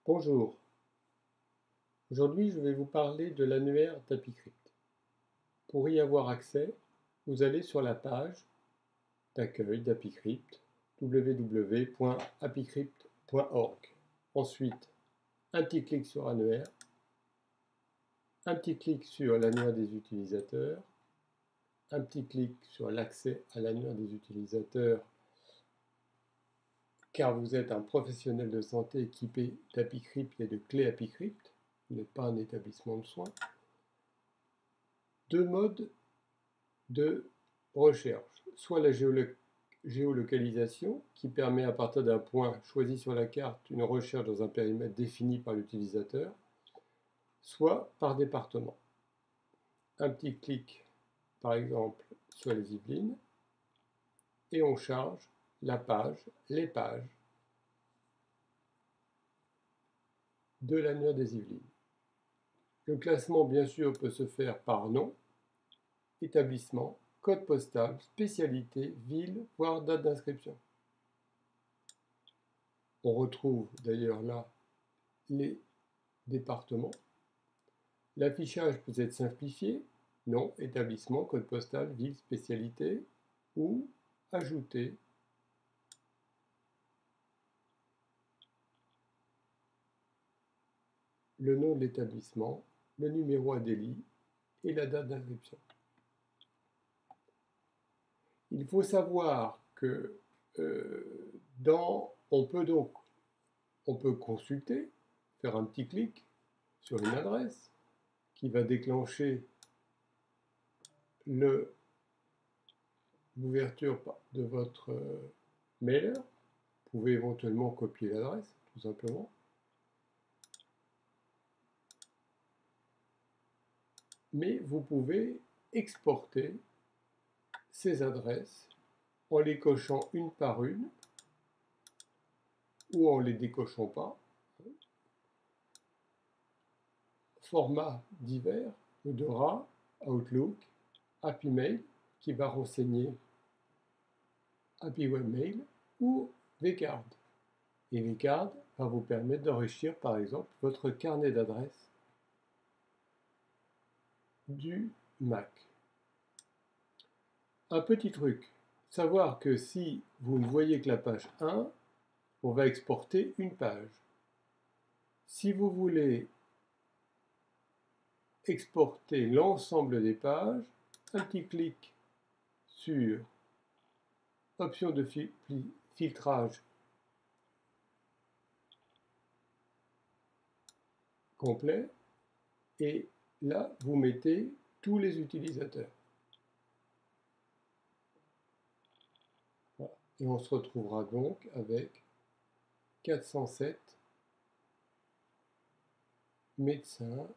Bonjour, aujourd'hui je vais vous parler de l'annuaire d'AppyCrypt. Pour y avoir accès, vous allez sur la page d'accueil d'AppyCrypt, www.appycrypt.org. Ensuite, un petit clic sur annuaire, un petit clic sur l'annuaire des utilisateurs, un petit clic sur l'accès à l'annuaire des utilisateurs car vous êtes un professionnel de santé équipé d'AppyCrypt et de clés AppyCrypt, vous n'êtes pas un établissement de soins. Deux modes de recherche, soit la géolocalisation qui permet à partir d'un point choisi sur la carte une recherche dans un périmètre défini par l'utilisateur, soit par département. Un petit clic par exemple sur les Yvelines et on charge la page, les pages de l'annuaire des Yvelines. Le classement bien sûr peut se faire par nom, établissement, code postal, spécialité, ville, voire date d'inscription. On retrouve d'ailleurs là les départements. L'affichage peut être simplifié, nom, établissement, code postal, ville, spécialité, ou ajouter le nom de l'établissement, le numéro ADELI et la date d'inscription. Il faut savoir que on peut consulter, faire un petit clic sur une adresse qui va déclencher l'ouverture de votre mailer. Vous pouvez éventuellement copier l'adresse, tout simplement. Mais vous pouvez exporter ces adresses en les cochant une par une ou en les décochant pas. Formats divers, Odora, Outlook, HappyMail qui va renseigner HappyWebMail ou Vcard. Et Vcard va vous permettre d'enrichir par exemple votre carnet d'adresses du Mac. Un petit truc, savoir que si vous ne voyez que la page 1, on va exporter une page. Si vous voulez exporter l'ensemble des pages, un petit clic sur option de filtrage complet et là vous mettez tous les utilisateurs. Voilà. Et on se retrouvera donc avec 407 médecins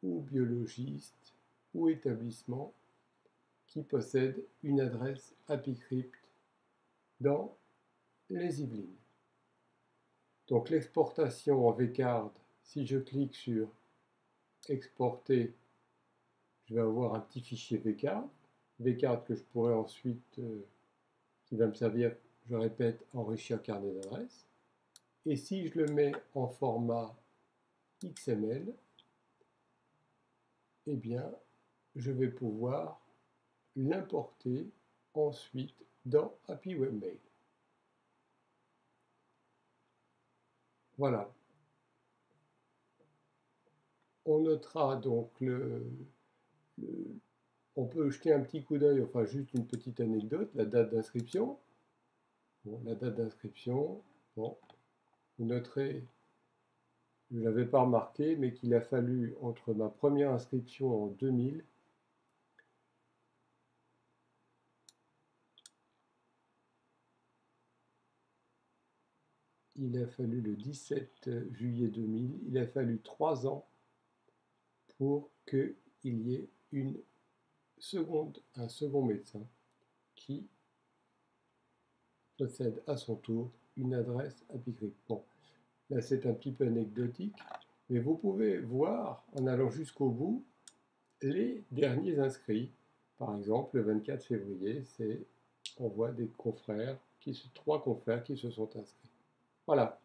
ou biologistes ou établissements qui possèdent une adresse AppyCrypt dans les Yvelines. Donc l'exportation en Vcard, si je clique sur exporter, je vais avoir un petit fichier Vcard que je pourrais ensuite, qui va me servir, je répète, enrichir carnet d'adresses. Et si je le mets en format XML, eh bien, je vais pouvoir l'importer ensuite dans HappyWebMail. Voilà. On notera donc on peut jeter un petit coup d'œil, enfin juste une petite anecdote, la date d'inscription. Bon, la date d'inscription, bon, vous noterez, je ne l'avais pas remarqué, mais qu'il a fallu entre ma première inscription en 2000 il a fallu le 17 juillet 2000, il a fallu 3 ans pour qu'il y ait un second médecin qui possède à son tour une adresse AppyCrypt. Bon, là c'est un petit peu anecdotique, mais vous pouvez voir, en allant jusqu'au bout, les derniers inscrits. Par exemple, le 24 février, on voit des confrères, 3 confrères qui se sont inscrits. Voilà.